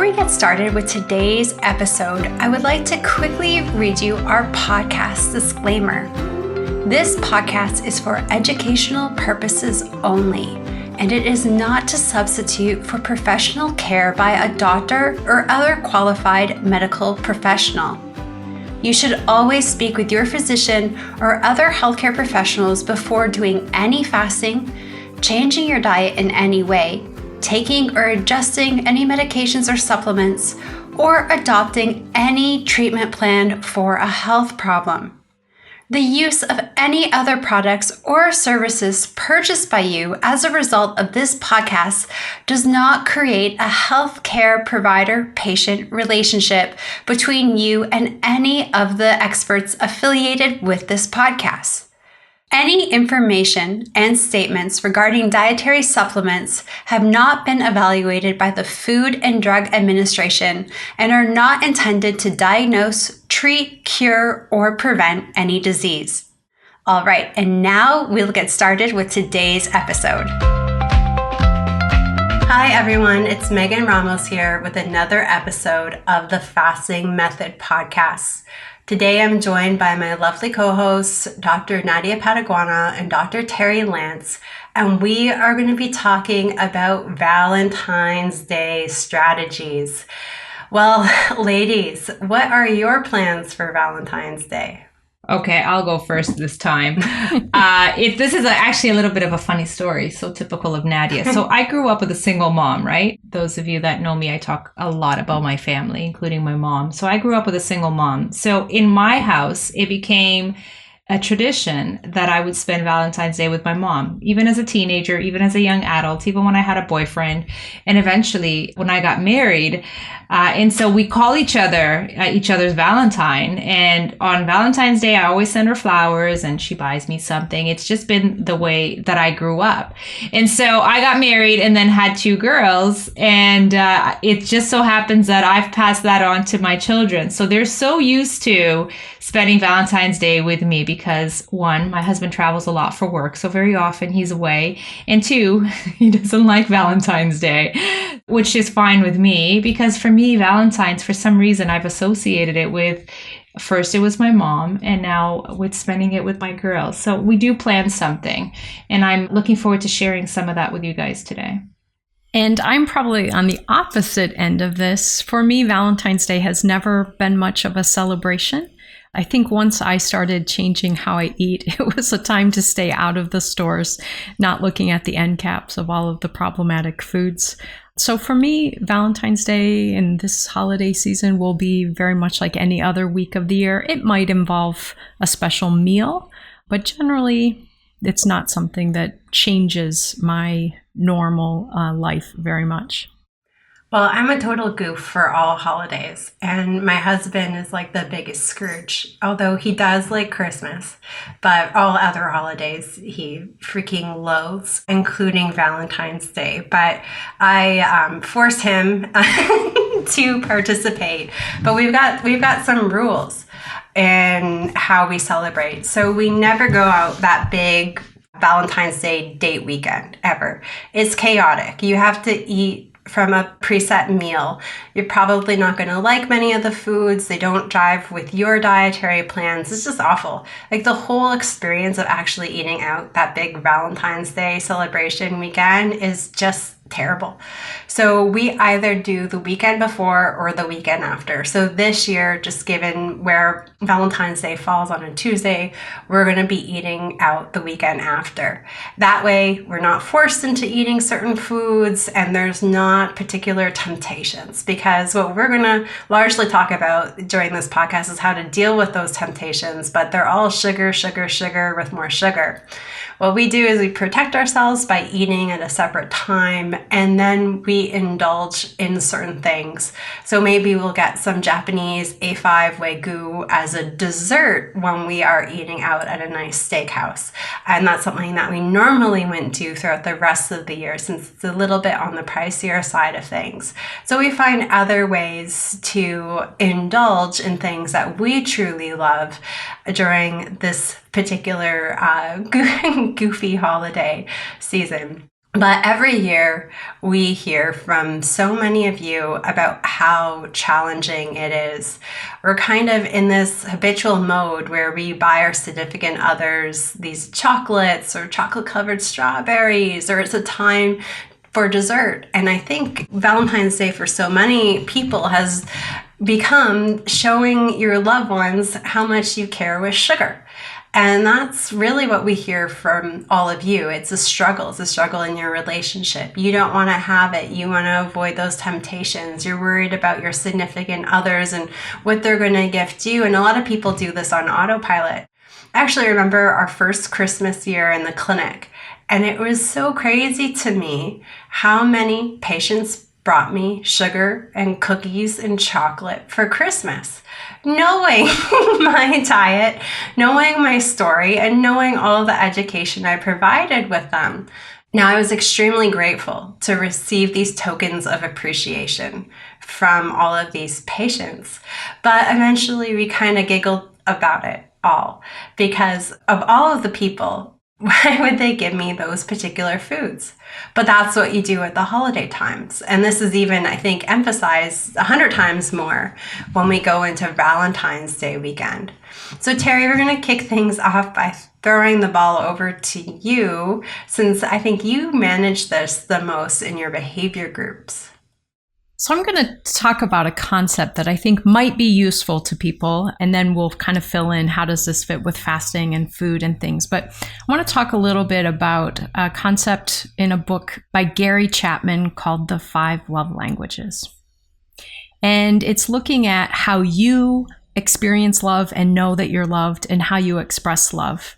we get started with today's episode, I would like to quickly read you our podcast disclaimer. This podcast is for educational purposes only, and it is not to substitute for professional care by a doctor or other qualified medical professional. You should always speak with your physician or other healthcare professionals before doing any fasting, changing your diet in any way, taking or adjusting any medications or supplements, or adopting any treatment plan for a health problem. The use of any other products or services purchased by you as a result of this podcast does not create a healthcare provider-patient relationship between you and any of the experts affiliated with this podcast. Any information and statements regarding dietary supplements have not been evaluated by the Food and Drug Administration and are not intended to diagnose, treat, cure, or prevent any disease. All right, and now we'll get started with today's episode. Hi everyone, it's Megan Ramos here with another episode of the Fasting Method podcast. Today I'm joined by my lovely co-hosts, Dr. Nadia Pataguana and Dr. Terri Lance, and we are going to be talking about Valentine's Day strategies. Well, ladies, what are your plans for Valentine's Day? Okay, I'll go first this time. This is actually a little bit of a funny story, so typical of Nadia. So I grew up with a single mom, right? Those of you that know me, I talk a lot about my family, including my mom. So I grew up with a single mom. So in my house, it became a tradition that I would spend Valentine's Day with my mom, even as a teenager, even as a young adult, even when I had a boyfriend, and eventually when I got married. And so we call each other's Valentine. And on Valentine's Day, I always send her flowers and she buys me something. It's just been the way that I grew up. And so I got married and then had two girls. And it just so happens that I've passed that on to my children. So they're so used to spending Valentine's Day with me because one, my husband travels a lot for work. So very often he's away. And two, he doesn't like Valentine's Day, which is fine with me because for me, Valentine's, for some reason, I've associated it with, first it was my mom, and now with spending it with my girls. So we do plan something, and I'm looking forward to sharing some of that with you guys today. And I'm probably on the opposite end of this. For me, Valentine's Day has never been much of a celebration. I think once I started changing how I eat, it was a time to stay out of the stores, not looking at the end caps of all of the problematic foods. So for me, Valentine's Day and this holiday season will be very much like any other week of the year. It might involve a special meal, but generally it's not something that changes my normal life very much. Well, I'm a total goof for all holidays, and my husband is like the biggest Scrooge, although he does like Christmas, but all other holidays he freaking loathes, including Valentine's Day. But I force him to participate. But we've got some rules in how we celebrate. So we never go out that big Valentine's Day date weekend ever. It's chaotic. You have to eat from a preset meal. You're probably not going to like many of the foods. They don't jive with your dietary plans. It's just awful. Like the whole experience of actually eating out that big Valentine's Day celebration weekend is just terrible. So we either do the weekend before or the weekend after. So this year, just given where Valentine's Day falls on a Tuesday, we're going to be eating out the weekend after. That way, we're not forced into eating certain foods and there's not particular temptations, because what we're going to largely talk about during this podcast is how to deal with those temptations, but they're all sugar, sugar, sugar with more sugar. What we do is we protect ourselves by eating at a separate time, and then we indulge in certain things. So maybe we'll get some Japanese A5 Wagyu as a dessert when we are eating out at a nice steakhouse. And that's something that we normally wouldn't do throughout the rest of the year, since it's a little bit on the pricier side of things. So we find other ways to indulge in things that we truly love during this particular goofy holiday season. But every year we hear from so many of you about how challenging it is. We're kind of in this habitual mode where we buy our significant others these chocolates or chocolate covered strawberries, or it's a time for dessert. And I think Valentine's Day for so many people has become showing your loved ones how much you care with sugar. And that's really what we hear from all of you. It's a struggle. It's a struggle in your relationship. You don't want to have it. You want to avoid those temptations. You're worried about your significant others and what they're going to gift you. And a lot of people do this on autopilot. I actually remember our first Christmas year in the clinic, and it was so crazy to me how many patients brought me sugar and cookies and chocolate for Christmas, knowing my diet, knowing my story, and knowing all the education I provided with them. Now, I was extremely grateful to receive these tokens of appreciation from all of these patients, but eventually we kind of giggled about it all because of all of the people. Why would they give me those particular foods? But that's what you do at the holiday times. And this is even, I think, emphasized 100 times more when we go into Valentine's Day weekend. So Terri, we're going to kick things off by throwing the ball over to you, since I think you manage this the most in your behavior groups. So I'm going to talk about a concept that I think might be useful to people, and then we'll kind of fill in how does this fit with fasting and food and things. But I want to talk a little bit about a concept in a book by Gary Chapman called The 5 Love Languages. And it's looking at how you experience love and know that you're loved and how you express love.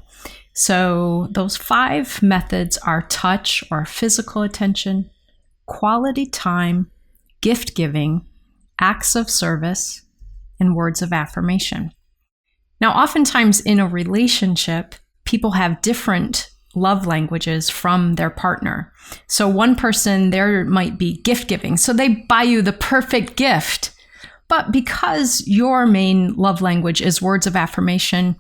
So those 5 methods are touch or physical attention, quality time, gift giving, acts of service, and words of affirmation. Now, oftentimes in a relationship, people have different love languages from their partner. So one person, there might be gift giving. So they buy you the perfect gift. But because your main love language is words of affirmation,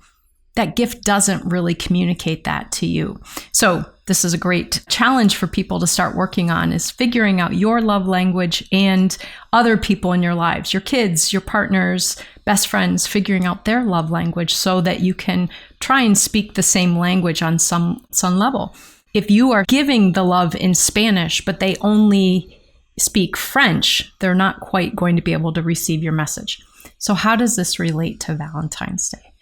that gift doesn't really communicate that to you. So this is a great challenge for people to start working on, is figuring out your love language and other people in your lives, your kids, your partners, best friends, figuring out their love language so that you can try and speak the same language on some level. If you are giving the love in Spanish, but they only speak French, they're not quite going to be able to receive your message. So how does this relate to Valentine's Day?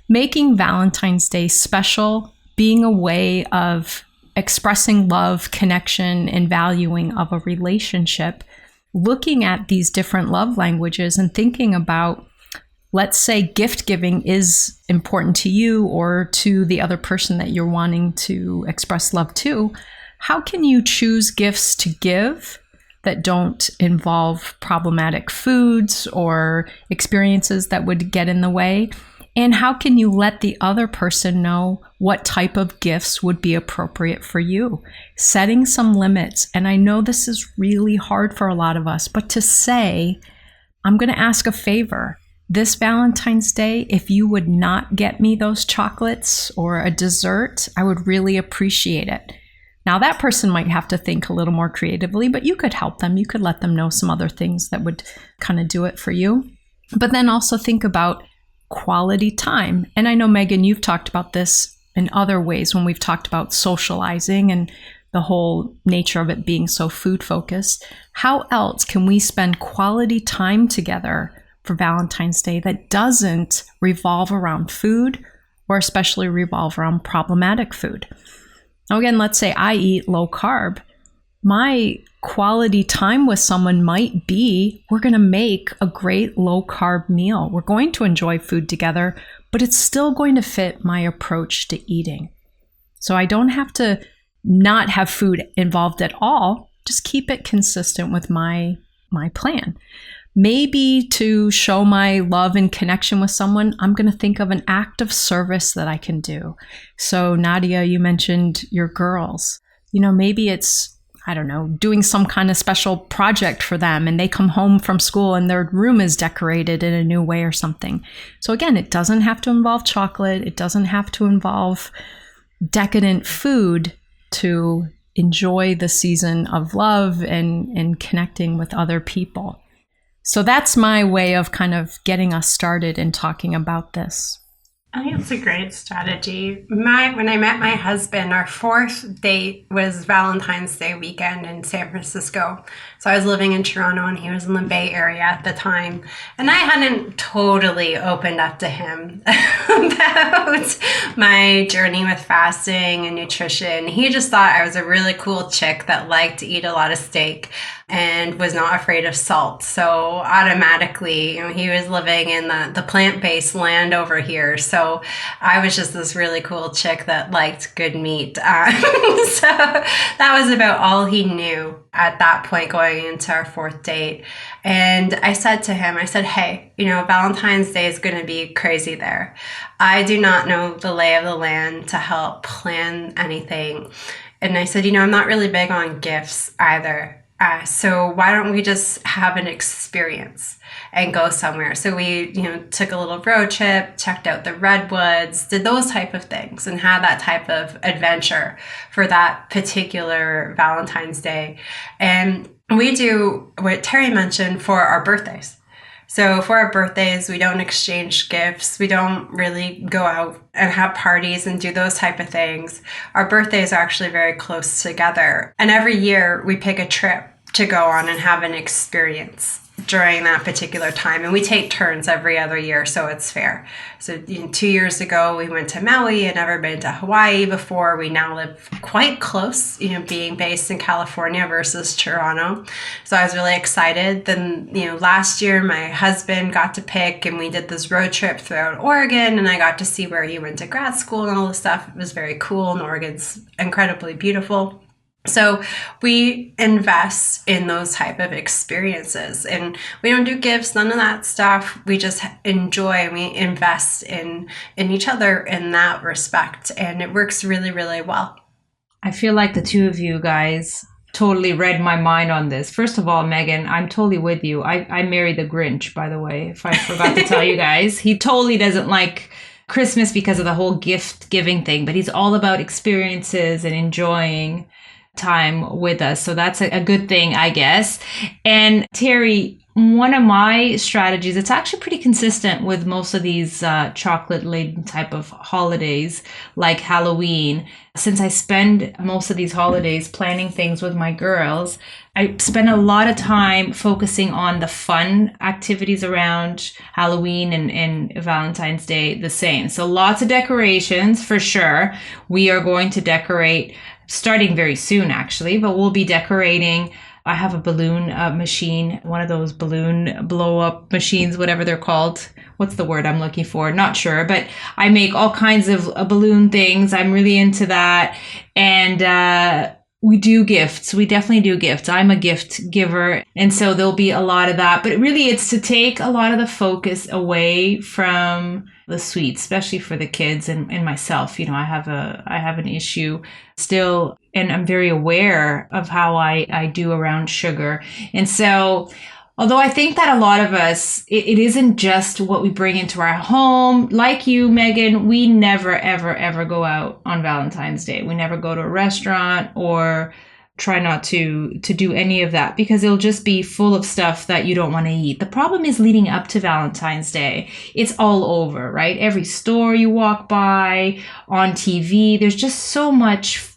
Making Valentine's Day special, being a way of expressing love, connection, and valuing of a relationship, looking at these different love languages and thinking about, let's say gift giving is important to you or to the other person that you're wanting to express love to. How can you choose gifts to give that don't involve problematic foods or experiences that would get in the way? And how can you let the other person know what type of gifts would be appropriate for you? Setting some limits. And I know this is really hard for a lot of us, but to say, I'm going to ask a favor. This Valentine's Day, if you would not get me those chocolates or a dessert, I would really appreciate it. Now, that person might have to think a little more creatively, but you could help them. You could let them know some other things that would kind of do it for you. But then also think about quality time. And I know, Megan, you've talked about this in other ways when we've talked about socializing and the whole nature of it being so food focused. How else can we spend quality time together for Valentine's Day that doesn't revolve around food, or especially revolve around problematic food? Now, again, let's say I eat low carb. My quality time with someone might be, we're going to make a great low carb meal. We're going to enjoy food together, but it's still going to fit my approach to eating. So I don't have to not have food involved at all. Just keep it consistent with my plan. Maybe to show my love and connection with someone, I'm going to think of an act of service that I can do. So Nadia, you mentioned your girls. Maybe it's, I don't know, doing some kind of special project for them and they come home from school and their room is decorated in a new way or something. So again, it doesn't have to involve chocolate. It doesn't have to involve decadent food to enjoy the season of love and connecting with other people. So that's my way of kind of getting us started and talking about this. I think it's a great strategy. When I met my husband, our fourth date was Valentine's Day weekend in San Francisco. So I was living in Toronto and he was in the Bay Area at the time. And I hadn't totally opened up to him about my journey with fasting and nutrition. He just thought I was a really cool chick that liked to eat a lot of steak and was not afraid of salt. So automatically, he was living in the plant-based land over here. So I was just this really cool chick that liked good meat. So that was about all he knew at that point going into our fourth date. And I said to him, hey, Valentine's Day is going to be crazy there. I do not know the lay of the land to help plan anything. And I said, I'm not really big on gifts either. So why don't we just have an experience and go somewhere? So we, took a little road trip, checked out the redwoods, did those type of things and had that type of adventure for that particular Valentine's Day. And we do what Terri mentioned for our birthdays. So for our birthdays, we don't exchange gifts. We don't really go out and have parties and do those type of things. Our birthdays are actually very close together. And every year we pick a trip to go on and have an experience during that particular time. And we take turns every other year, so it's fair. So 2 years ago, we went to Maui. I'd never been to Hawaii before. We now live quite close, being based in California versus Toronto. So I was really excited. Then, last year, my husband got to pick and we did this road trip throughout Oregon and I got to see where he went to grad school and all this stuff. It was very cool and Oregon's incredibly beautiful. So we invest in those type of experiences and we don't do gifts, none of that stuff. We just enjoy and we invest in each other in that respect. And it works really, really well. I feel like the two of you guys totally read my mind on this. First of all, Megan, I'm totally with you. I married the Grinch, by the way, if I forgot to tell you guys. He totally doesn't like Christmas because of the whole gift giving thing, but he's all about experiences and enjoying time with us. So that's a good thing, I guess. And Terri, one of my strategies, it's actually pretty consistent with most of these chocolate-laden type of holidays like Halloween. Since I spend most of these holidays planning things with my girls, I spend a lot of time focusing on the fun activities around Halloween and Valentine's Day the same. So lots of decorations for sure. We are going to decorate starting very soon, actually, but we'll be decorating. I have a balloon machine, one of those balloon blow up machines, whatever they're called. What's the word I'm looking for? Not sure, but I make all kinds of balloon things. I'm really into that. And we do gifts. We definitely do gifts. I'm a gift giver. And so there'll be a lot of that. But really, it's to take a lot of the focus away from the sweets, especially for the kids and myself. I have an issue still, and I'm very aware of how I do around sugar. And so although I think that a lot of us, it isn't just what we bring into our home. Like you, Megan, we never, ever, ever go out on Valentine's Day. We never go to a restaurant or try not to do any of that because it'll just be full of stuff that you don't want to eat. The problem is leading up to Valentine's Day. It's all over, right? Every store you walk by, on TV, there's just so much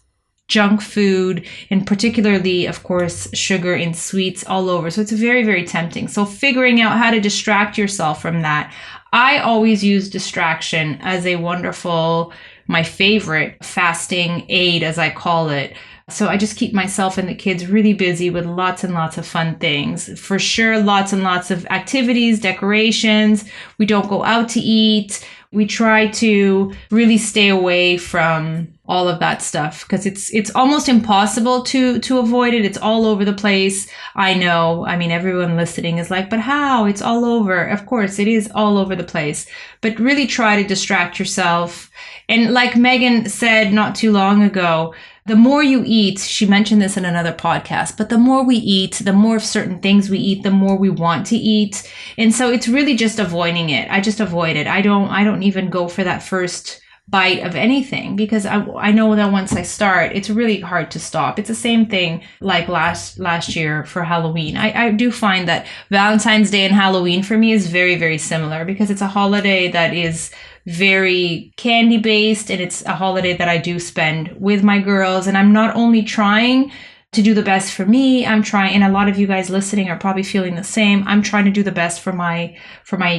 junk food, and particularly, of course, sugar and sweets all over. So it's very, very tempting. So figuring out how to distract yourself from that. I always use distraction as a wonderful, my favorite fasting aid, as I call it. So I just keep myself and the kids really busy with lots and lots of fun things. For sure, lots and lots of activities, decorations. We don't go out to eat. We try to really stay away from all of that stuff because it's almost impossible to avoid it. It's all over the place. I know. I mean, everyone listening is like, but how? It's all over. Of course, it is all over the place. But really try to distract yourself. And like Megan said not too long ago, the more you eat, she mentioned this in another podcast, but the more we eat, the more of certain things we eat, the more we want to eat. And so it's really just avoiding it. I just avoid it. I don't even go for that first bite of anything, because I know that once I start, it's really hard to stop. It's the same thing like last year for Halloween. I do find that Valentine's Day and Halloween for me is very, very similar, because it's a holiday that is very candy based, and it's a holiday that I do spend with my girls. And I'm not only trying to do the best for me, I'm trying, and a lot of you guys listening are probably feeling the same, I'm trying to do the best for my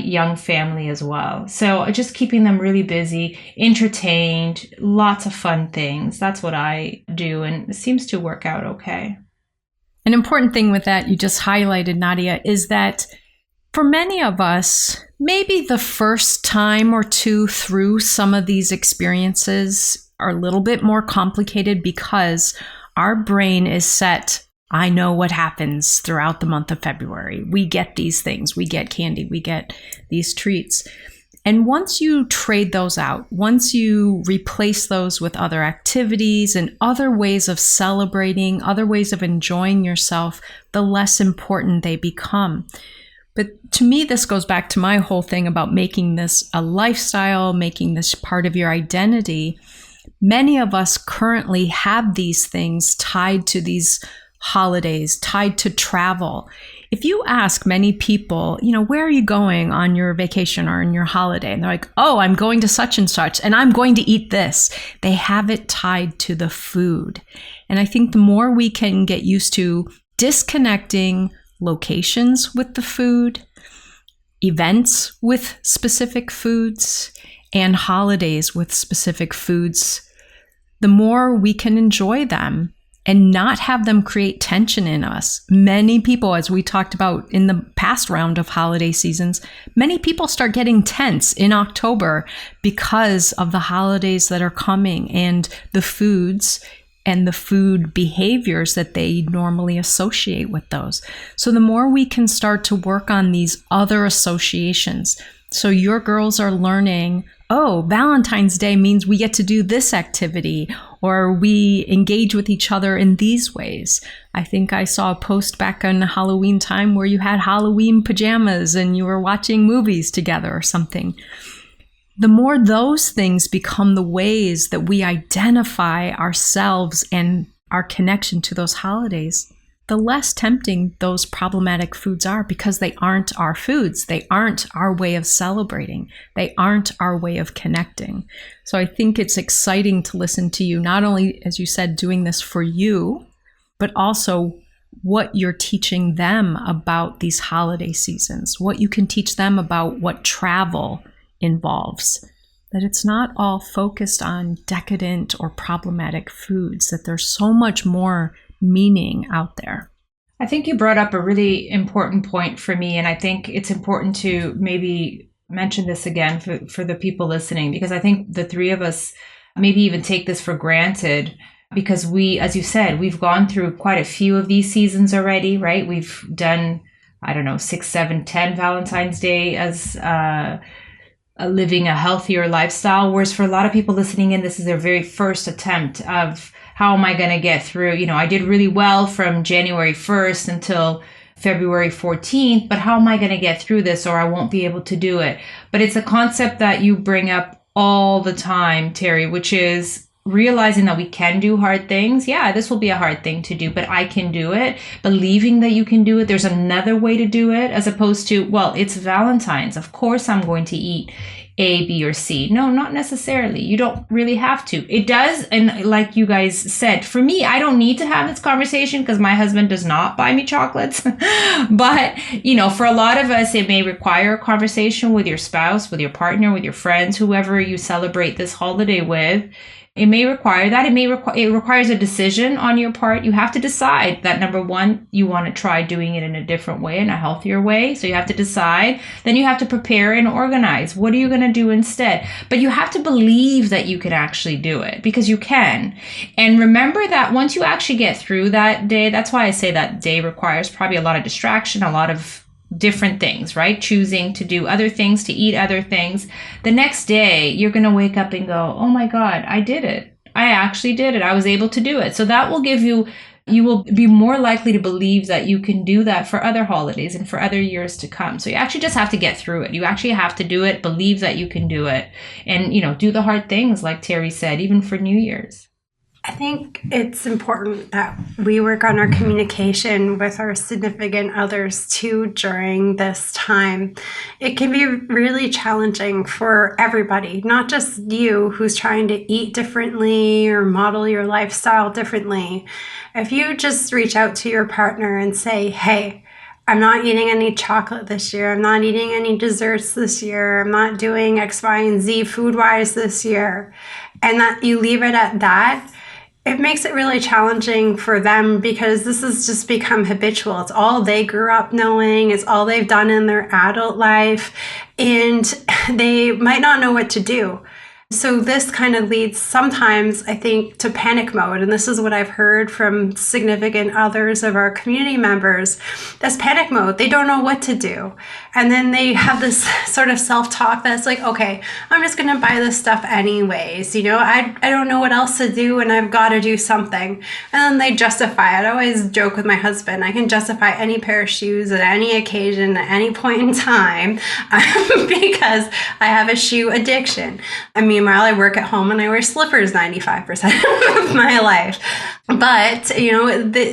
young family as well. So just keeping them really busy, entertained, lots of fun things. That's what I do, and it seems to work out okay. An important thing with that you just highlighted, Nadia, is that for many of us, maybe the first time or two through some of these experiences are a little bit more complicated, because our brain is set, I know what happens throughout the month of February. We get these things, we get candy, we get these treats. And once you trade those out, once you replace those with other activities and other ways of celebrating, other ways of enjoying yourself, the less important they become. But to me, this goes back to my whole thing about making this a lifestyle, making this part of your identity. Many of us currently have these things tied to these holidays, tied to travel. If you ask many people, where are you going on your vacation or on your holiday? And they're like, oh, I'm going to such and I'm going to eat this. They have it tied to the food. And I think the more we can get used to disconnecting locations with the food, events with specific foods, and holidays with specific foods, the more we can enjoy them and not have them create tension in us. Many people, as we talked about in the past round of holiday seasons, many people start getting tense in October because of the holidays that are coming and the foods and the food behaviors that they normally associate with those. So the more we can start to work on these other associations, so your girls are learning, oh, Valentine's Day means we get to do this activity, or we engage with each other in these ways. I think I saw a post back on Halloween time where you had Halloween pajamas and you were watching movies together or something. The more those things become the ways that we identify ourselves and our connection to those holidays, the less tempting those problematic foods are, because they aren't our foods. They aren't our way of celebrating. They aren't our way of connecting. So I think it's exciting to listen to you, not only, as you said, doing this for you, but also what you're teaching them about these holiday seasons, what you can teach them about what travel involves, that it's not all focused on decadent or problematic foods, that there's so much more meaning out there. I think you brought up a really important point for me, and I think it's important to maybe mention this again for the people listening, because I think the three of us maybe even take this for granted, because we, as you said, we've gone through quite a few of these seasons already, right? We've done, 6, 7, 10 Valentine's Day as living a healthier lifestyle, whereas for a lot of people listening in, this is their very first attempt of, how am I going to get through? I did really well from January 1st until February 14th, but how am I going to get through this, or I won't be able to do it? But it's a concept that you bring up all the time, Terri, which is realizing that we can do hard things. Yeah, this will be a hard thing to do, but I can do it. Believing that you can do it. There's another way to do it, as opposed to, well, it's Valentine's. Of course I'm going to eat A, B, or C. No, not necessarily. You don't really have to. It does. And like you guys said, for me, I don't need to have this conversation because my husband does not buy me chocolates. But, for a lot of us, it may require a conversation with your spouse, with your partner, with your friends, whoever you celebrate this holiday with. It may require that. It requires a decision on your part. You have to decide that, number one, you want to try doing it in a different way, in a healthier way. So you have to decide. Then you have to prepare and organize. What are you going to do instead? But you have to believe that you can actually do it, because you can. And remember that once you actually get through that day, that's why I say that day requires probably a lot of distraction, a lot of different things, right? Choosing to do other things, to eat other things. The next day, you're going to wake up and go, oh my God, I did it. I actually did it. I was able to do it. So that will give you, you will be more likely to believe that you can do that for other holidays and for other years to come. So you actually just have to get through it. You actually have to do it, believe that you can do it, and, do the hard things, like Terri said, even for New Year's. I think it's important that we work on our communication with our significant others too during this time. It can be really challenging for everybody, not just you who's trying to eat differently or model your lifestyle differently. If you just reach out to your partner and say, hey, I'm not eating any chocolate this year. I'm not eating any desserts this year. I'm not doing X, Y, and Z food-wise this year. And that you leave it at that, it makes it really challenging for them because this has just become habitual. It's all they grew up knowing. It's all they've done in their adult life. And they might not know what to do. So this kind of leads sometimes, I think, to panic mode. And this is what I've heard from significant others of our community members. That's panic mode. They don't know what to do. And then they have this sort of self-talk that's like, okay, I'm just going to buy this stuff anyways. I don't know what else to do and I've got to do something. And then they justify it. I always joke with my husband, I can justify any pair of shoes at any occasion, at any point in time, because I have a shoe addiction. Meanwhile, I work at home and I wear slippers 95% of my life. But,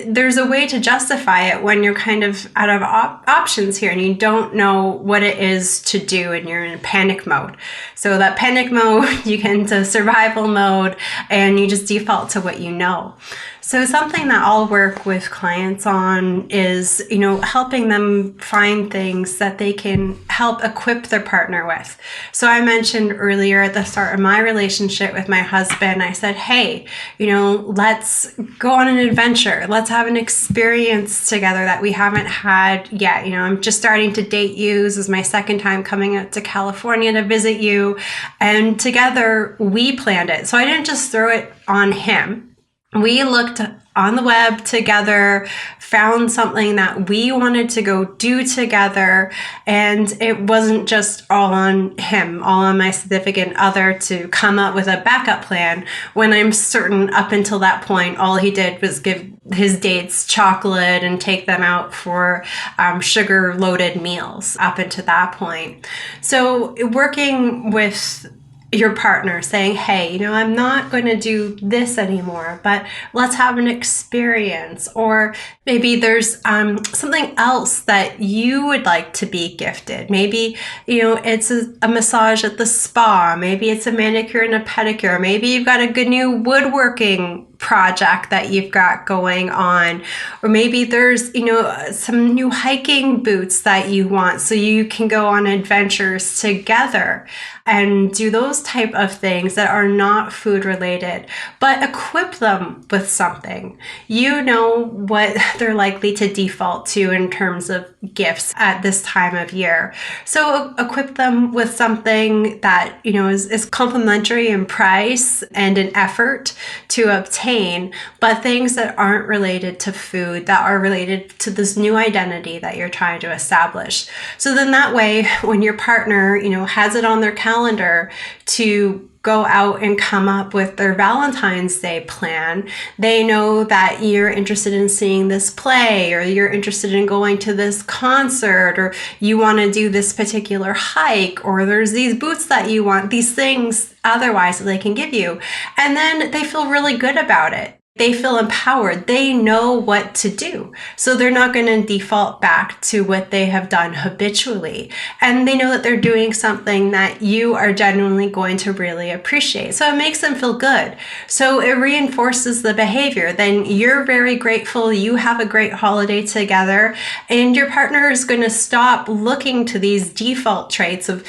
there's a way to justify it when you're kind of out of options here and you don't know what it is to do and you're in panic mode. So that panic mode, you get into survival mode and you just default to what you know. So something that I'll work with clients on is, helping them find things that they can help equip their partner with. So I mentioned earlier at the start of my relationship with my husband, I said, hey, let's go on an adventure. Let's have an experience together that we haven't had yet. I'm just starting to date you. This is my second time coming out to California to visit you. And together we planned it. So I didn't just throw it on him. We looked on the web together, found something that we wanted to go do together, and it wasn't just all on him, all on my significant other to come up with a backup plan when I'm certain up until that point, all he did was give his dates chocolate and take them out for sugar-loaded meals up until that point. So working with your partner saying, hey, I'm not going to do this anymore, but let's have an experience. Or maybe there's something else that you would like to be gifted. Maybe, it's a massage at the spa. Maybe it's a manicure and a pedicure. Maybe you've got a good new woodworking project that you've got going on, or maybe there's some new hiking boots that you want so you can go on adventures together and do those type of things that are not food related, but equip them with something. What they're likely to default to in terms of gifts at this time of year. So equip them with something that is complimentary in price and in effort to obtain, but things that aren't related to food, that are related to this new identity that you're trying to establish. So then that way, when your partner, has it on their calendar to go out and come up with their Valentine's Day plan, they know that you're interested in seeing this play, or you're interested in going to this concert, or you want to do this particular hike, or there's these boots that you want, these things otherwise that they can give you. And then they feel really good about it. They feel empowered. They know what to do. So they're not going to default back to what they have done habitually. And they know that they're doing something that you are genuinely going to really appreciate. So it makes them feel good. So it reinforces the behavior. Then you're very grateful. You have a great holiday together. And your partner is going to stop looking to these default traits of,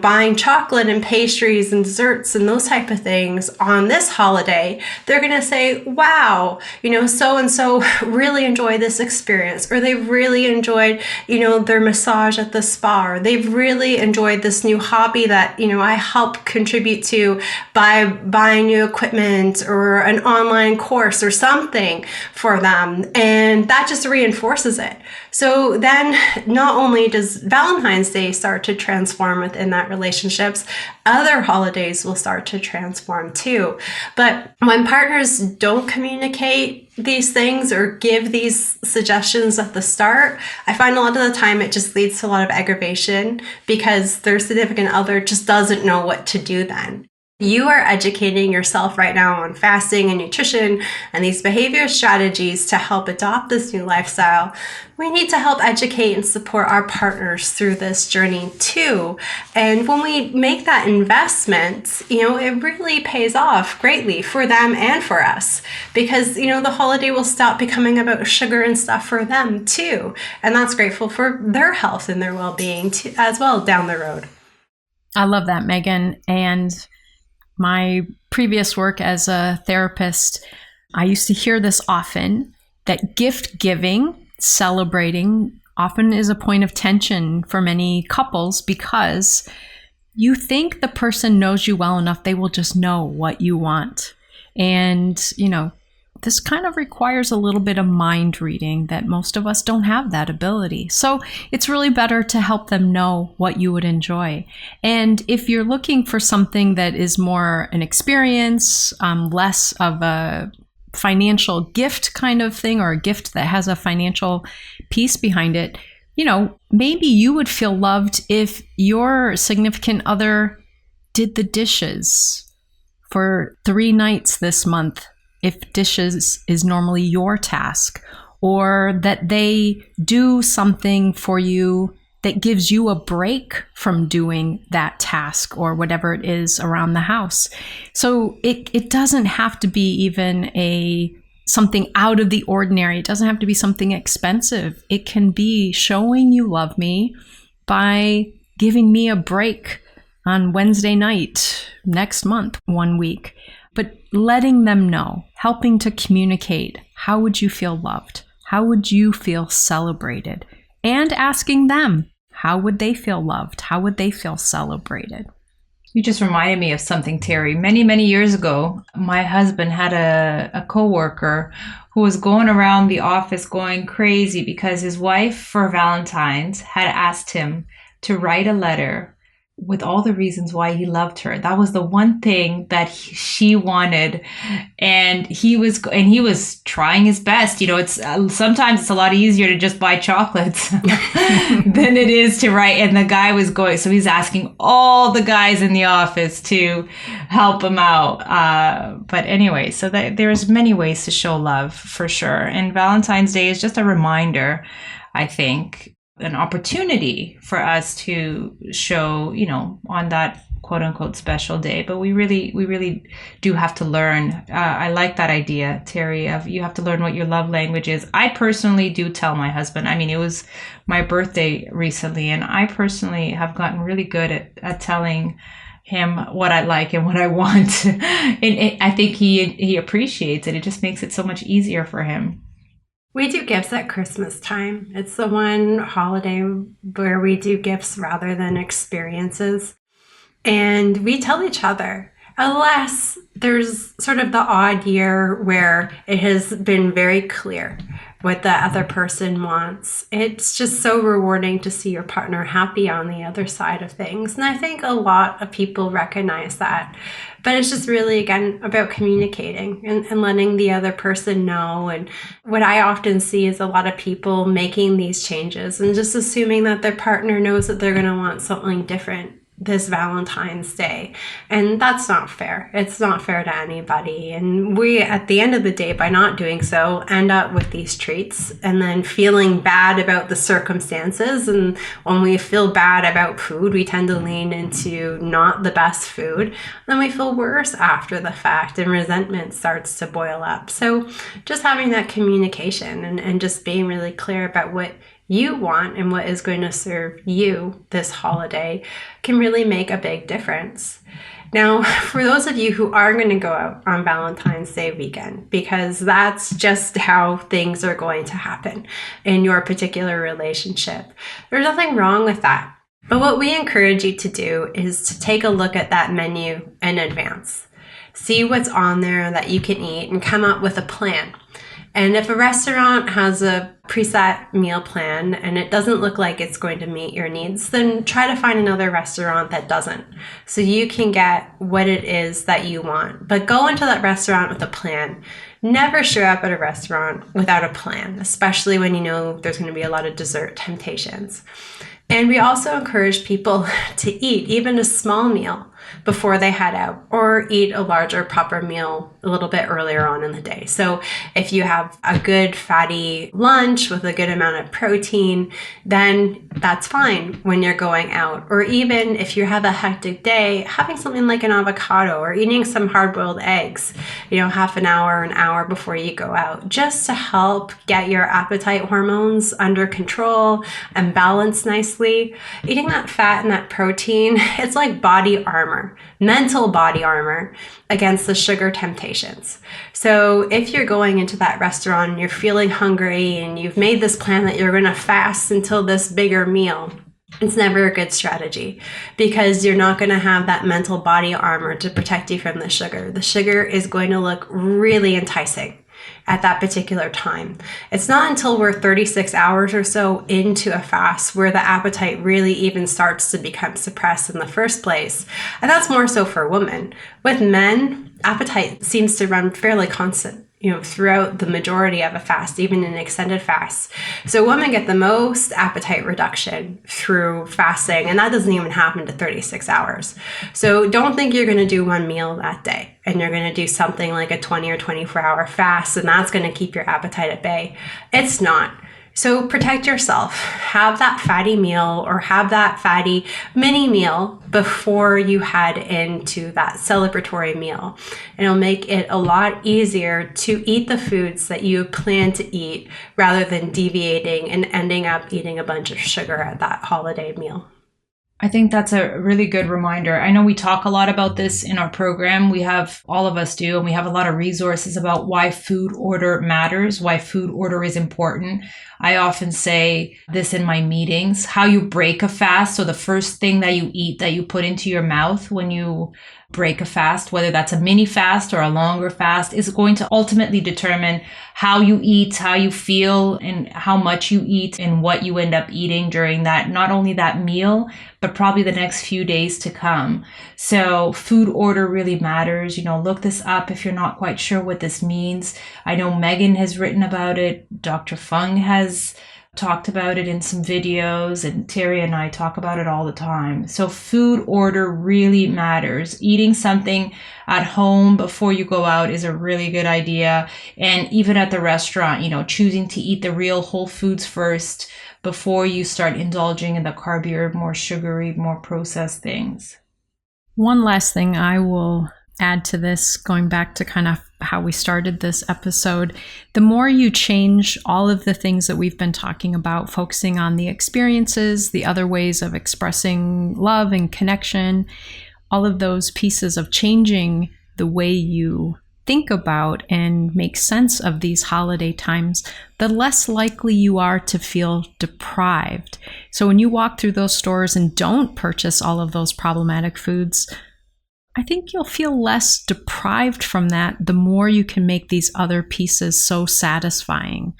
buying chocolate and pastries and desserts and those type of things on this holiday. They're going to say, wow, so and so really enjoyed this experience, or they really enjoyed, their massage at the spa, or they've really enjoyed this new hobby that, I help contribute to by buying new equipment or an online course or something for them. And that just reinforces it. So then not only does Valentine's Day start to transform within that relationships, other holidays will start to transform too. But when partners don't communicate these things or give these suggestions at the start, I find a lot of the time it just leads to a lot of aggravation because their significant other just doesn't know what to do then. You are educating yourself right now on fasting and nutrition and these behavior strategies to help adopt this new lifestyle. We need to help educate and support our partners through this journey too. And when we make that investment, it really pays off greatly for them and for us because, the holiday will stop becoming about sugar and stuff for them too. And that's grateful for their health and their well-being too, as well down the road. I love that, Megan. And my previous work as a therapist, I used to hear this often, that gift giving, celebrating, often is a point of tension for many couples because you think the person knows you well enough, they will just know what you want. And, this kind of requires a little bit of mind reading that most of us don't have that ability. So it's really better to help them know what you would enjoy. And if you're looking for something that is more an experience, less of a financial gift kind of thing, or a gift that has a financial piece behind it, maybe you would feel loved if your significant other did the dishes for 3 nights this month, if dishes is normally your task, or that they do something for you that gives you a break from doing that task or whatever it is around the house. So it doesn't have to be even something out of the ordinary. It doesn't have to be something expensive. It can be showing you love me by giving me a break on Wednesday night next month, 1 week. But letting them know, helping to communicate, how would you feel loved? How would you feel celebrated? And asking them, how would they feel loved? How would they feel celebrated? You just reminded me of something, Terri. Many, many years ago, my husband had a coworker who was going around the office going crazy because his wife for Valentine's had asked him to write a letter with all the reasons why he loved her. That was the one thing that she wanted. And he was trying his best. It's sometimes it's a lot easier to just buy chocolates than it is to write. And the guy was going, so he's asking all the guys in the office to help him out. But anyway, so there's many ways to show love for sure. And Valentine's Day is just a reminder, I think, an opportunity for us to show, on that quote unquote special day. But we really do have to learn. I like that idea, Terri, of you have to learn what your love language is. I personally do tell my husband. I mean, it was my birthday recently, and I personally have gotten really good at telling him what I like and what I want. And I think he appreciates it. It just makes it so much easier for him. We do gifts at Christmas time. It's the one holiday where we do gifts rather than experiences. And we tell each other, unless there's sort of the odd year where it has been very clear what the other person wants. It's just so rewarding to see your partner happy on the other side of things. And I think a lot of people recognize that. But it's just really, again, about communicating and letting the other person know. And what I often see is a lot of people making these changes and just assuming that their partner knows that they're going to want something different this Valentine's Day. And that's not fair. It's not fair to anybody. And we, at the end of the day, by not doing so, end up with these treats and then feeling bad about the circumstances. And when we feel bad about food, we tend to lean into not the best food. Then we feel worse after the fact and resentment starts to boil up. So just having that communication and just being really clear about what you want and what is going to serve you this holiday can really make a big difference. Now, for those of you who are going to go out on Valentine's Day weekend, because that's just how things are going to happen in your particular relationship, there's nothing wrong with that. But what we encourage you to do is to take a look at that menu in advance. See what's on there that you can eat and come up with a plan. And if a restaurant has a preset meal plan and it doesn't look like it's going to meet your needs, then try to find another restaurant that doesn't, so you can get what it is that you want. But go into that restaurant with a plan. Never show up at a restaurant without a plan, especially when you know there's going to be a lot of dessert temptations. And we also encourage people to eat even a small meal before they head out, or eat a larger proper meal a little bit earlier on in the day. So if you have a good fatty lunch with a good amount of protein, then that's fine when you're going out. Or even if you have a hectic day, having something like an avocado or eating some hard-boiled eggs, half an hour before you go out, just to help get your appetite hormones under control and balanced nicely. Eating that fat and that protein, it's like body armor, mental body armor against the sugar temptations. So if you're going into that restaurant and you're feeling hungry and you've made this plan that you're going to fast until this bigger meal, it's never a good strategy, because you're not going to have that mental body armor to protect you from the sugar. The sugar is going to look really enticing at that particular time. It's not until we're 36 hours or so into a fast where the appetite really even starts to become suppressed in the first place. And that's more so for women. With men, appetite seems to run fairly constant, throughout the majority of a fast, even in extended fasts. So women get the most appetite reduction through fasting, and that doesn't even happen to 36 hours. So don't think you're going to do one meal that day and you're going to do something like a 20 or 24-hour fast and that's going to keep your appetite at bay. It's not. So protect yourself. Have that fatty meal or have that fatty mini meal before you head into that celebratory meal. And it'll make it a lot easier to eat the foods that you plan to eat rather than deviating and ending up eating a bunch of sugar at that holiday meal. I think that's a really good reminder. I know we talk a lot about this in our program. All of us do, and we have a lot of resources about why food order matters, why food order is important. I often say this in my meetings, how you break a fast. So the first thing that you eat that you put into your mouth when you break a fast, whether that's a mini fast or a longer fast, is going to ultimately determine how you eat, how you feel, and how much you eat and what you end up eating during that, not only that meal, but probably the next few days to come. So food order really matters. Look this up if you're not quite sure what this means. I know Megan has written about it. Dr. Fung has talked about it in some videos, and Terri and I talk about it all the time. So food order really matters. Eating something at home before you go out is a really good idea. And even at the restaurant, choosing to eat the real whole foods first before you start indulging in the carbier, more sugary, more processed things. One last thing I will add to this, going back to kind of how we started this episode, the more you change all of the things that we've been talking about, focusing on the experiences, the other ways of expressing love and connection, all of those pieces of changing the way you think about and make sense of these holiday times, the less likely you are to feel deprived. So when you walk through those stores and don't purchase all of those problematic foods, I think you'll feel less deprived from that the more you can make these other pieces so satisfying.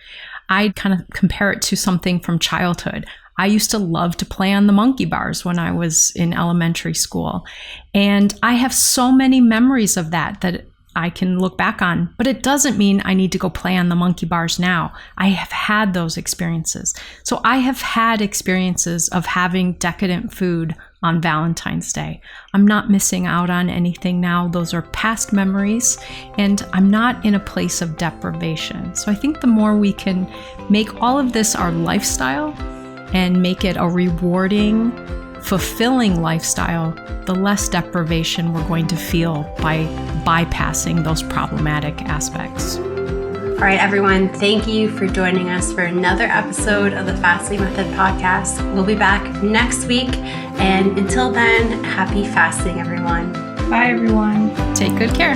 I kind of compare it to something from childhood. I used to love to play on the monkey bars when I was in elementary school. And I have so many memories of that I can look back on, but it doesn't mean I need to go play on the monkey bars now. I have had those experiences. So I have had experiences of having decadent food on Valentine's Day. I'm not missing out on anything now. Those are past memories, and I'm not in a place of deprivation. So I think the more we can make all of this our lifestyle and make it a rewarding, fulfilling lifestyle, the less deprivation we're going to feel by bypassing those problematic aspects. All right, everyone, thank you for joining us for another episode of the Fasting Method podcast. We'll be back next week. And until then, happy fasting, everyone. Bye, everyone. Take good care.